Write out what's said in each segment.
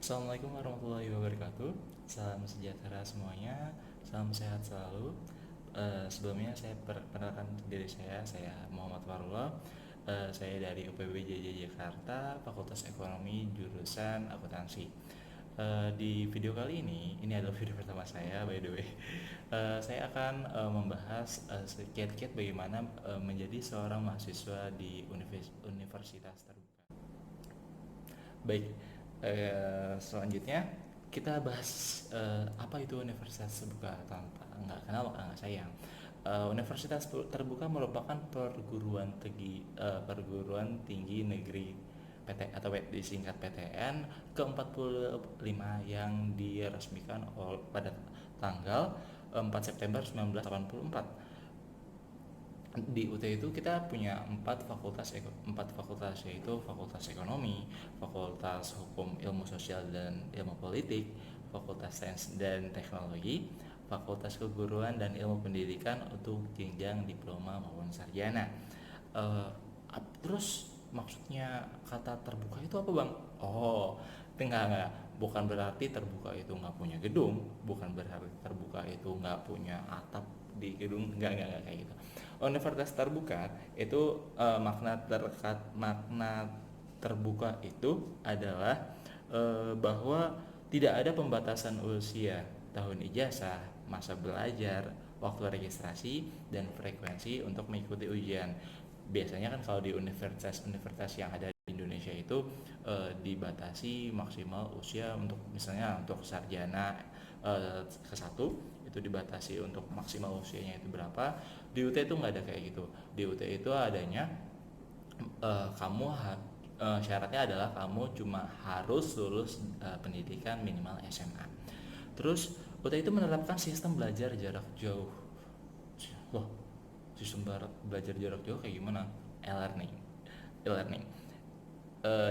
Assalamualaikum warahmatullahi wabarakatuh. Salam sejahtera semuanya. Salam sehat selalu. Sebelumnya saya perkenalkan diri saya Muhammad Farullah. Saya dari UPB JJ Jakarta, Fakultas Ekonomi, jurusan Akuntansi. Di video kali ini adalah video pertama saya, by the way. Saya akan membahas sedikit bagaimana menjadi seorang mahasiswa di universitas terbuka. Baik, selanjutnya kita bahas apa itu universitas terbuka. Tanpa nggak kenal maka nggak sayang. Universitas terbuka merupakan perguruan tinggi negeri PT atau disingkat PTN ke-45 yang diresmikan pada tanggal 4 September 1984. Di UT itu kita punya empat fakultas, yaitu Fakultas Ekonomi, Fakultas Hukum, Ilmu Sosial dan Ilmu Politik, Fakultas Sains dan Teknologi, Fakultas Keguruan dan Ilmu Pendidikan untuk jenjang diploma maupun sarjana. Terus maksudnya kata terbuka itu apa, Bang? Oh, enggak, bukan berarti terbuka itu nggak punya gedung, bukan berarti terbuka itu nggak punya atap di gedung, enggak kayak gitu. Universitas terbuka itu makna terbuka itu adalah bahwa tidak ada pembatasan usia, tahun ijazah, masa belajar, waktu registrasi, dan frekuensi untuk mengikuti ujian. Biasanya kan kalau di universitas-universitas yang ada di Indonesia itu dibatasi maksimal usia untuk misalnya untuk sarjana ke-1 itu dibatasi untuk maksimal usianya itu berapa. Di UT itu nggak ada kayak gitu. Di UT itu adanya kamu syaratnya adalah kamu cuma harus lulus pendidikan minimal SMA. Terus UT itu menerapkan sistem belajar jarak jauh. Loh, sistem belajar jarak jauh kayak gimana? E-learning. E-learning.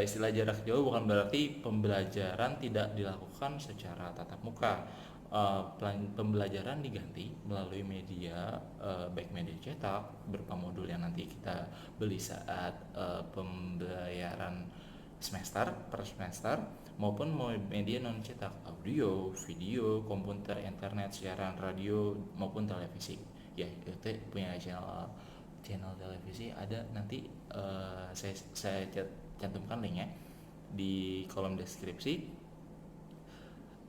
Istilah jarak jauh bukan berarti pembelajaran tidak dilakukan secara tatap muka. Pembelajaran diganti melalui media, baik media cetak berupa modul yang nanti kita beli saat pembayaran semester per semester, maupun media non cetak, audio, video, komputer, internet, siaran radio maupun televisi. Ya, itu punya channel televisi ada nanti, saya cantumkan linknya di kolom deskripsi.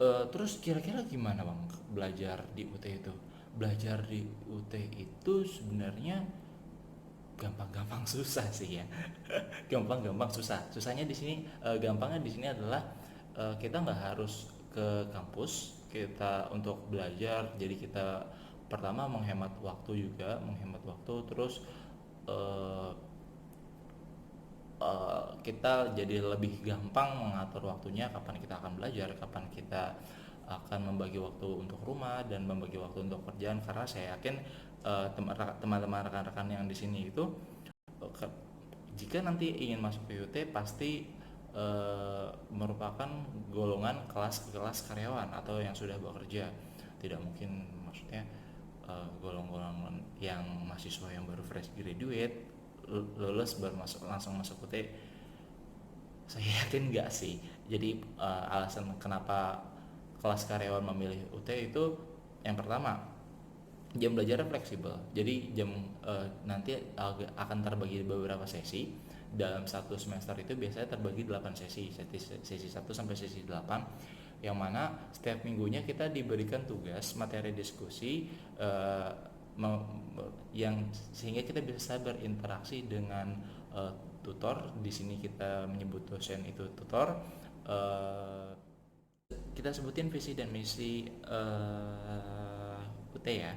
Terus kira-kira gimana, Bang, belajar di UT itu? Belajar di UT itu sebenarnya gampang-gampang susah sih ya. Gampang-gampang susah. Susahnya di sini, gampangnya di sini adalah kita nggak harus ke kampus kita untuk belajar. Jadi kita pertama menghemat waktu juga, menghemat waktu. Terus eh, kita jadi lebih gampang mengatur waktunya, kapan kita akan belajar, kapan kita akan membagi waktu untuk rumah dan membagi waktu untuk kerjaan. Karena saya yakin teman-teman rekan-rekan yang di sini itu jika nanti ingin masuk ke UT pasti merupakan golongan kelas karyawan atau yang sudah bekerja. Tidak mungkin, maksudnya golongan yang mahasiswa yang baru fresh graduate lulus baru langsung masuk UT. Saya yakin enggak sih. Jadi alasan kenapa kelas karyawan memilih UT itu, yang pertama, jam belajarnya fleksibel. Jadi nanti akan terbagi beberapa sesi. Dalam satu semester itu biasanya terbagi 8 sesi, sesi 1 sampai sesi 8, yang mana setiap minggunya kita diberikan tugas materi diskusi, yang sehingga kita bisa berinteraksi dengan tutor. Di sini kita menyebut dosen itu tutor. Kita sebutin visi dan misi UT ya.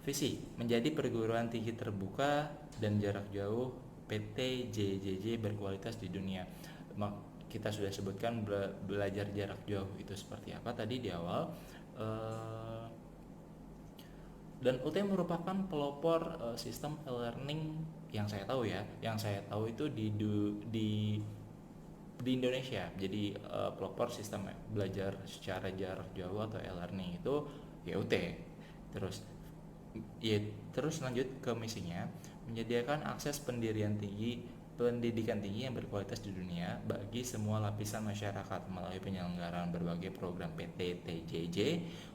Visi menjadi perguruan tinggi terbuka dan jarak jauh PT JJJ berkualitas di dunia. Kita sudah sebutkan belajar jarak jauh itu seperti apa tadi di awal. Dan UT merupakan pelopor sistem e-learning yang saya tahu ya. Yang saya tahu itu di Indonesia. Jadi pelopor sistem belajar secara jarak jauh atau e-learning itu ya UT. Terus ya, terus lanjut ke misinya, menyediakan akses pendidikan tinggi pendidikan tinggi yang berkualitas di dunia bagi semua lapisan masyarakat melalui penyelenggaraan berbagai program PT TJJ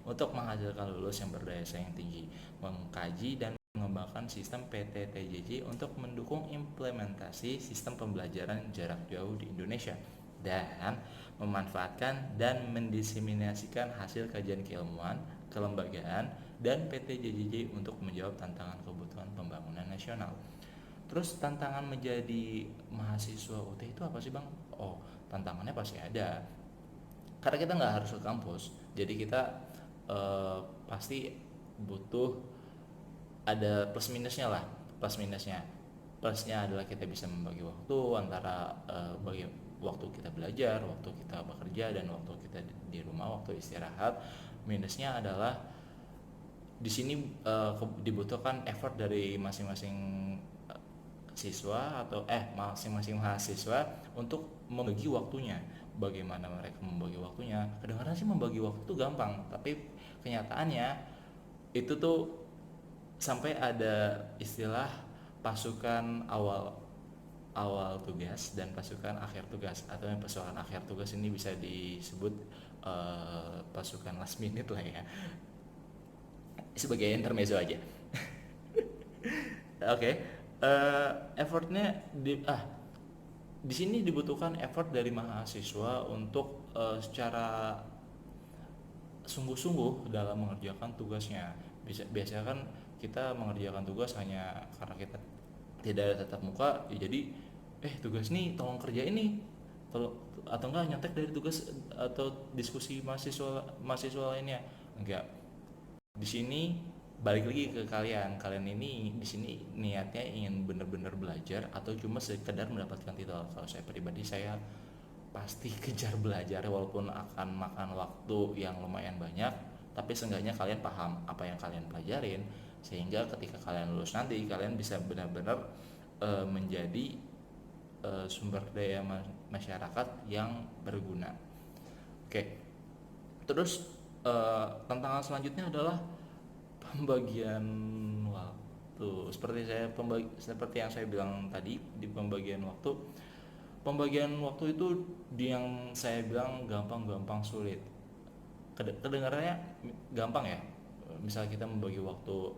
untuk menghasilkan lulus yang berdaya saing tinggi, mengkaji dan mengembangkan sistem PT TJJ untuk mendukung implementasi sistem pembelajaran jarak jauh di Indonesia, dan memanfaatkan dan mendiseminasikan hasil kajian keilmuan, kelembagaan, dan PT JJJ untuk menjawab tantangan kebutuhan pembangunan nasional. Terus tantangan menjadi mahasiswa UT itu apa sih Bang? Oh, tantangannya pasti ada. Karena kita nggak harus ke kampus, jadi kita pasti butuh ada plus minusnya lah. Plusnya adalah kita bisa membagi waktu antara bagi waktu kita belajar, waktu kita bekerja, dan waktu kita di rumah, waktu istirahat. Minusnya adalah di sini dibutuhkan effort dari masing-masing siswa atau masing-masing mahasiswa untuk membagi waktunya. Bagaimana mereka membagi waktunya? Kedengaran sih membagi waktu itu gampang, tapi kenyataannya itu tuh sampai ada istilah pasukan awal tugas dan pasukan akhir tugas, atau yang pasukan akhir tugas ini bisa disebut pasukan last minute lah ya, sebagai intermezzo aja. Oke. Effortnya di sini dibutuhkan effort dari mahasiswa untuk secara sungguh-sungguh dalam mengerjakan tugasnya. Biasanya kan kita mengerjakan tugas hanya karena kita tidak ada tatap muka, ya jadi tugas nih tolong kerjain nih, atau enggak nyontek dari tugas atau diskusi mahasiswa lainnya. Enggak. Di sini balik lagi ke kalian ini di sini niatnya ingin benar-benar belajar atau cuma sekedar mendapatkan titel. Kalau saya pribadi, saya pasti kejar belajar walaupun akan makan waktu yang lumayan banyak, tapi seenggaknya kalian paham apa yang kalian pelajarin, sehingga ketika kalian lulus nanti kalian bisa benar-benar menjadi sumber daya masyarakat yang berguna. Oke. Terus tantangan selanjutnya adalah pembagian waktu. Seperti yang saya bilang tadi, di pembagian waktu itu yang saya bilang gampang sulit. Kedengarannya gampang ya, misal kita membagi waktu,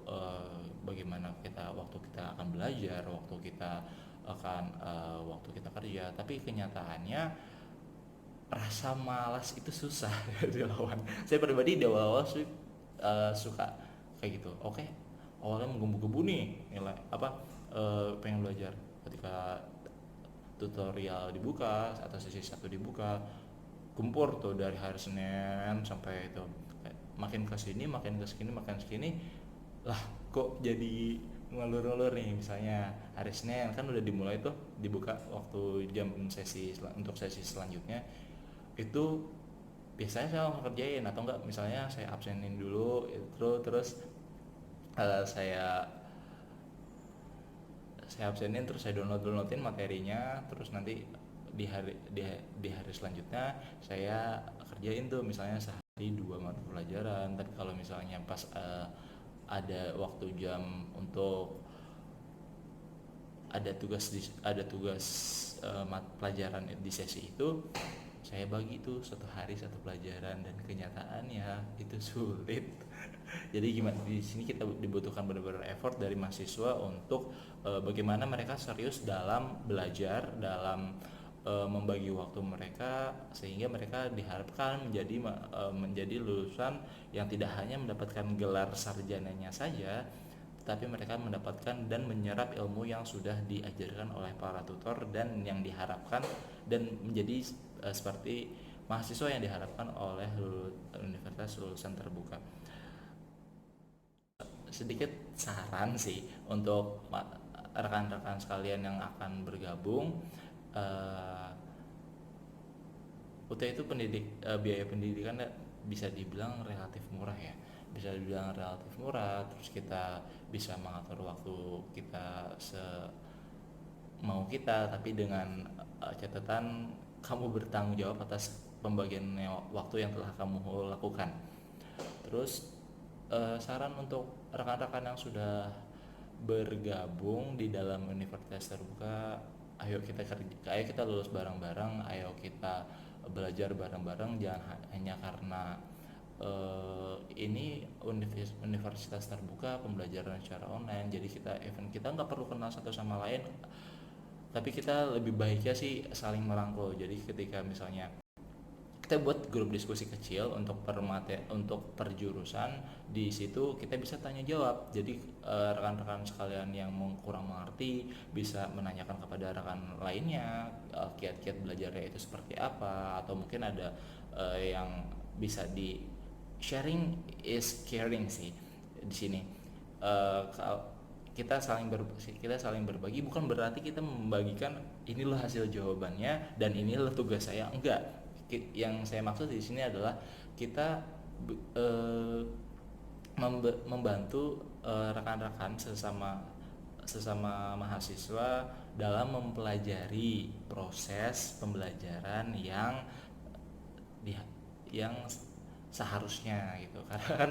bagaimana waktu kita akan belajar, waktu kita kerja, tapi kenyataannya rasa malas itu susah dilawan. Saya pribadi di awal suka kayak gitu. Oke, awalnya menggebu-gebu nih nilai pengen belajar. Ketika tutorial dibuka atau sesi 1 dibuka, gempur tuh dari hari Senin sampai itu, makin kesini lah kok jadi ngelur-ngelur nih. Misalnya hari Senin kan udah dimulai tuh, dibuka waktu jam untuk sesi selanjutnya, itu biasanya saya langsung kerjain, atau enggak misalnya saya absenin dulu itu, terus saya absenin, terus saya downloadin materinya, terus nanti di hari selanjutnya saya kerjain tuh, misalnya sehari 2 mata pelajaran. Tapi kalau misalnya pas ada waktu jam untuk ada tugas pelajaran di sesi itu, saya bagi tuh 1 hari 1 pelajaran, dan kenyataannya itu sulit. Jadi gimana, di sini kita dibutuhkan benar-benar effort dari mahasiswa untuk bagaimana mereka serius dalam belajar, dalam membagi waktu mereka, sehingga mereka diharapkan menjadi lulusan yang tidak hanya mendapatkan gelar sarjananya saja, tapi mereka mendapatkan dan menyerap ilmu yang sudah diajarkan oleh para tutor, dan yang diharapkan dan menjadi seperti mahasiswa yang diharapkan oleh universitas lulusan terbuka. Sedikit saran sih untuk rekan-rekan sekalian yang akan bergabung, UT itu biaya pendidikan bisa dibilang relatif murah ya, terus kita bisa mengatur waktu kita semau kita, tapi dengan catatan kamu bertanggung jawab atas pembagian waktu yang telah kamu lakukan. Terus saran untuk rekan-rekan yang sudah bergabung di dalam universitas terbuka, ayo kita lulus bareng-bareng, ayo kita belajar bareng-bareng, jangan hanya karena ini universitas terbuka pembelajaran secara online, jadi kita nggak perlu kenal satu sama lain, tapi kita lebih baiknya sih saling merangkul. Jadi ketika misalnya kita buat grup diskusi kecil untuk untuk perjurusan, di situ kita bisa tanya jawab. Jadi rekan-rekan sekalian yang kurang mengerti bisa menanyakan kepada rekan lainnya kiat-kiat belajarnya itu seperti apa, atau mungkin ada yang bisa di sharing is caring sih di sini. Kita saling berbagi, bukan berarti kita membagikan inilah hasil jawabannya dan inilah tugas saya, enggak. Yang saya maksud di sini adalah kita eh, membantu rekan-rekan sesama mahasiswa dalam mempelajari proses pembelajaran di, yang seharusnya gitu. Karena kan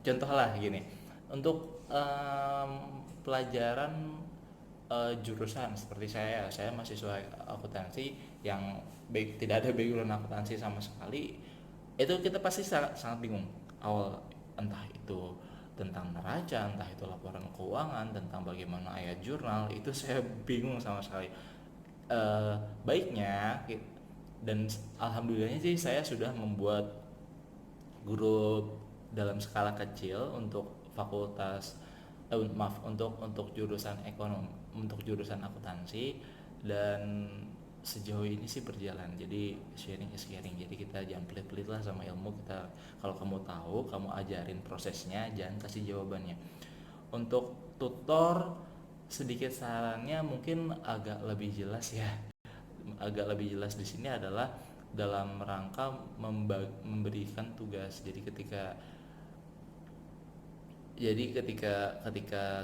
contoh lah gini, untuk pelajaran jurusan seperti saya mahasiswa akuntansi yang tidak ada background akuntansi sama sekali, itu kita pasti sangat bingung awal, entah itu tentang neraca, entah itu laporan keuangan, tentang bagaimana ayat jurnal, itu saya bingung sama sekali. Baiknya dan alhamdulillahnya sih saya sudah membuat grup dalam skala kecil untuk fakultas maaf untuk jurusan ekonomi, untuk jurusan akuntansi, dan sejauh ini sih berjalan. Jadi sharing is caring, jadi kita jangan pelit-pelit lah sama ilmu kita. Kalau kamu tahu, kamu ajarin prosesnya, jangan kasih jawabannya. Untuk tutor, sedikit sarannya mungkin agak lebih jelas ya. Agak lebih jelas di sini adalah dalam rangka memberikan tugas. Jadi ketika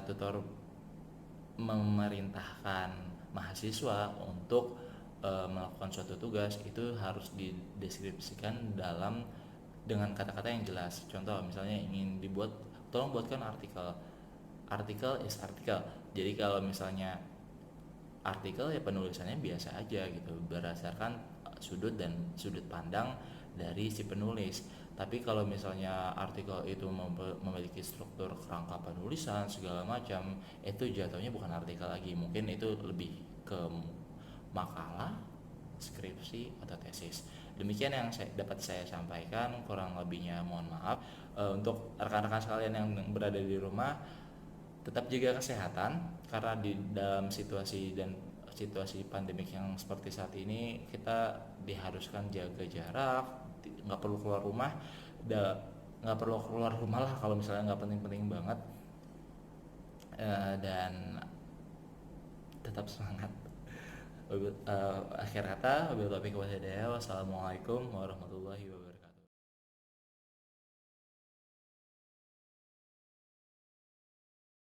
tutor memerintahkan mahasiswa untuk melakukan suatu tugas, itu harus dideskripsikan dengan kata-kata yang jelas. Contoh misalnya ingin tolong buatkan artikel. Artikel is artikel. Jadi kalau misalnya artikel ya penulisannya biasa aja gitu, berdasarkan sudut pandang dari si penulis. Tapi kalau misalnya artikel itu memiliki struktur kerangka penulisan segala macam, itu jatuhnya bukan artikel lagi, mungkin itu lebih ke makalah, skripsi, atau tesis. Demikian yang dapat saya sampaikan, kurang lebihnya mohon maaf. Untuk rekan-rekan sekalian yang berada di rumah, tetap jaga kesehatan, karena di dalam situasi pandemik yang seperti saat ini, kita diharuskan jaga jarak, nggak perlu keluar rumah, nggak perlu keluar rumah lah kalau misalnya nggak penting-penting banget. Dan tetap semangat. Akhir kata, wabillahi taufiq wal hidayah. Wassalamualaikum warahmatullahi wabarakatuh.